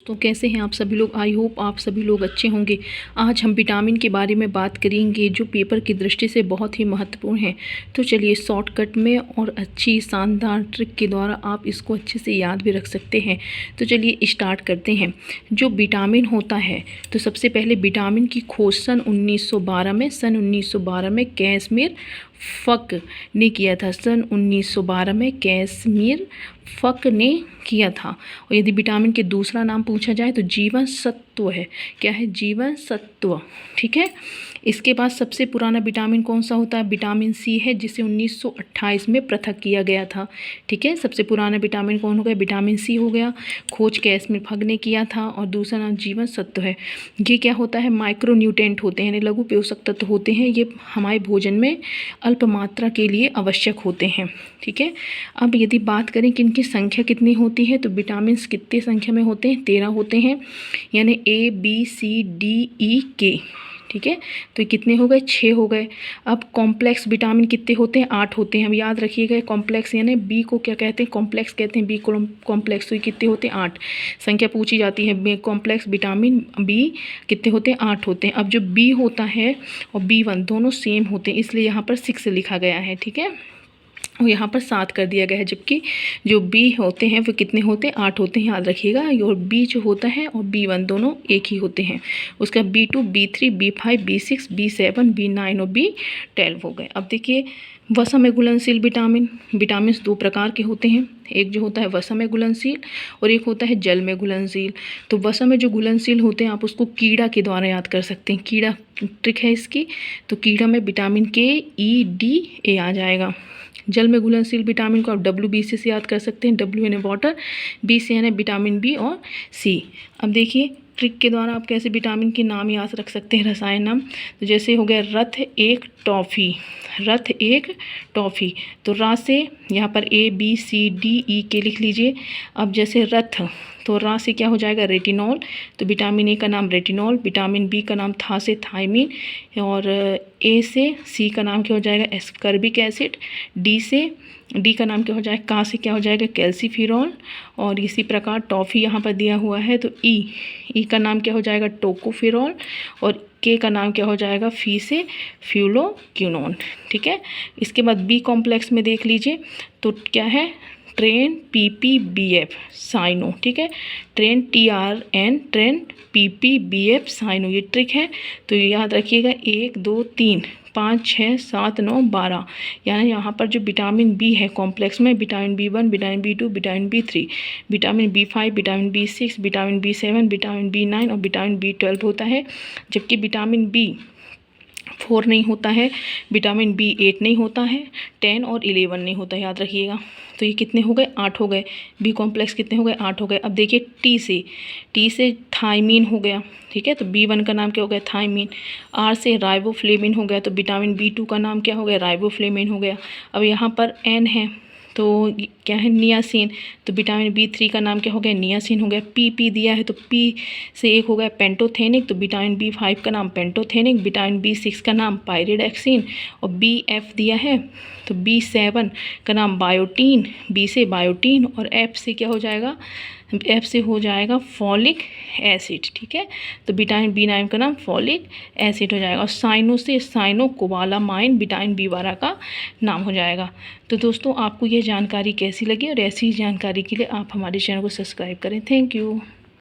तो कैसे हैं आप सभी लोग। आई होप आप सभी लोग अच्छे होंगे। आज हम विटामिन के बारे में बात करेंगे जो पेपर की दृष्टि से बहुत ही महत्वपूर्ण है। तो चलिए शॉर्टकट में और अच्छी शानदार ट्रिक के द्वारा आप इसको अच्छे से याद भी रख सकते हैं। तो चलिए स्टार्ट करते हैं। जो विटामिन होता है तो सबसे पहले विटामिन की खोज सन 1912 में कैसमीर फ़क ने किया था। सन 1912 में कैसमीर फ़क ने किया था। और यदि विटामिन के दूसरा नाम पूछा जाए तो जीवन सत्व है। क्या है? जीवन सत्व। ठीक है। इसके बाद सबसे पुराना विटामिन कौन सा होता है? विटामिन सी है, जिसे 1928 में पृथक किया गया था। ठीक है। सबसे पुराना विटामिन कौन हो गया? विटामिन सी हो गया। खोज कैसमीर फ़क ने किया था। और दूसरा नाम जीवन सत्व है। ये क्या होता है? माइक्रो न्यूट्रेंट होते हैं, यानी लघु पोषक तत्व होते हैं। ये हमारे भोजन में अल्प मात्रा के लिए आवश्यक होते हैं। ठीक है। अब यदि बात करें कि इनकी संख्या कितनी होती है तो विटामिन कितने संख्या में होते हैं? 13 होते हैं, यानी A B C D E के। ठीक है। तो ये कितने हो गए? 6 हो गए। अब कॉम्प्लेक्स विटामिन कितने होते हैं? 8 होते हैं। अब याद रखिएगा कॉम्प्लेक्स यानी बी को क्या कहते हैं? कॉम्प्लेक्स कहते हैं। B complex. तो ये कितने होते हैं? 8। संख्या पूछी जाती है। कॉम्प्लेक्स विटामिन बी कितने होते हैं? 8 होते हैं। अब जो बी होता है और B1 दोनों सेम होते हैं, इसलिए यहाँ पर 6 लिखा गया है। ठीक है। और यहाँ पर 7 कर दिया गया है, जबकि जो बी होते हैं वो कितने होते हैं? 8 होते हैं। याद रखिएगा। और बी जो होता है और B1 दोनों एक ही होते हैं। उसका B2 B3 B5 B6 B7 B9 और B12 हो गए। अब देखिए वसा में घुलनशील विटामिन 2 प्रकार के होते हैं। एक जो होता है वसा में घुलनशील और एक होता है जल में घुलनशील। तो वसा में जो घुलनशील होते हैं आप उसको कीड़ा के द्वारा याद कर सकते हैं। कीड़ा ट्रिक है इसकी। तो कीड़ा में विटामिन के ई डी ए आ जाएगा। जल में घुलनशील विटामिन को आप WBC से याद कर सकते हैं। W यानी वाटर, B से यानी विटामिन बी और C। अब देखिए ट्रिक के द्वारा आप कैसे विटामिन के नाम याद रख सकते हैं, रसायन नाम। तो जैसे हो गया रथ एक टॉफ़ी, रथ एक टॉफ़ी। तो रा से यहाँ पर ABCDE लिख लीजिए। अब जैसे रथ तो रा से क्या हो जाएगा? रेटिनॉल। तो विटामिन ए का नाम रेटिनॉल, विटामिन बी का नाम था से थायमीन, और ए से सी का नाम क्या हो जाएगा? Ascorbic acid. डी का नाम क्या हो जाएगा? का से क्या हो जाएगा? कैल्सीफिरॉल। और इसी प्रकार टॉफ़ी यहाँ पर दिया हुआ है तो ई का नाम क्या हो जाएगा? टोकोफिरॉल। और के का नाम क्या हो जाएगा? फी से फ्यूलोक्विनोन। ठीक है। इसके बाद बी कॉम्प्लेक्स में देख लीजिए तो क्या है? ट्रेन PPBF साइनो। ठीक है। ट्रेन TRN ट्रेन PPBF साइनो। ये ट्रिक है। तो याद रखिएगा 1 2 3 5 6 7 9 12, यानी यहाँ पर जो विटामिन बी है कॉम्प्लेक्स में vitamin B1 vitamin B2 vitamin B3 vitamin B5 vitamin B6 vitamin B7 vitamin B9 और विटामिन B12 होता है। जबकि विटामिन B4 नहीं होता है, विटामिन B8 नहीं होता है, 10 और 11 नहीं होता है। याद रखिएगा। तो ये कितने हो गए? 8 हो गए। बी कॉम्प्लेक्स कितने हो गए? 8 हो गए। अब देखिए टी से थायमीन हो गया। ठीक है। तो B1 का नाम क्या हो गया? थायमीन। आर से राइबोफ्लेविन हो गया। तो विटामिन B2 का नाम क्या हो गया? राइबोफ्लेविन हो गया। अब यहाँ पर N है तो क्या है? नियासिन। तो विटामिन B3 का नाम क्या हो गया? नियासिन हो गया। PP दिया है तो P से एक हो गया पेंटोथेनिक। तो विटामिन B5 का नाम पेंटोथेनिक, विटामिन B6 का नाम पायरिडक्सिन, और BF दिया है तो B7 का नाम बायोटीन, B से बायोटीन, और F से क्या हो जाएगा? F से हो जाएगा फॉलिक एसिड। ठीक है। तो विटामिन B9 का नाम फॉलिक एसिड हो जाएगा। और साइनो से साइनोकोबालामाइन विटामिन B12 का नाम हो जाएगा। तो दोस्तों आपको यह जानकारी कैसी लगी? और ऐसी जानकारी के लिए आप हमारे चैनल को सब्सक्राइब करें। Thank you.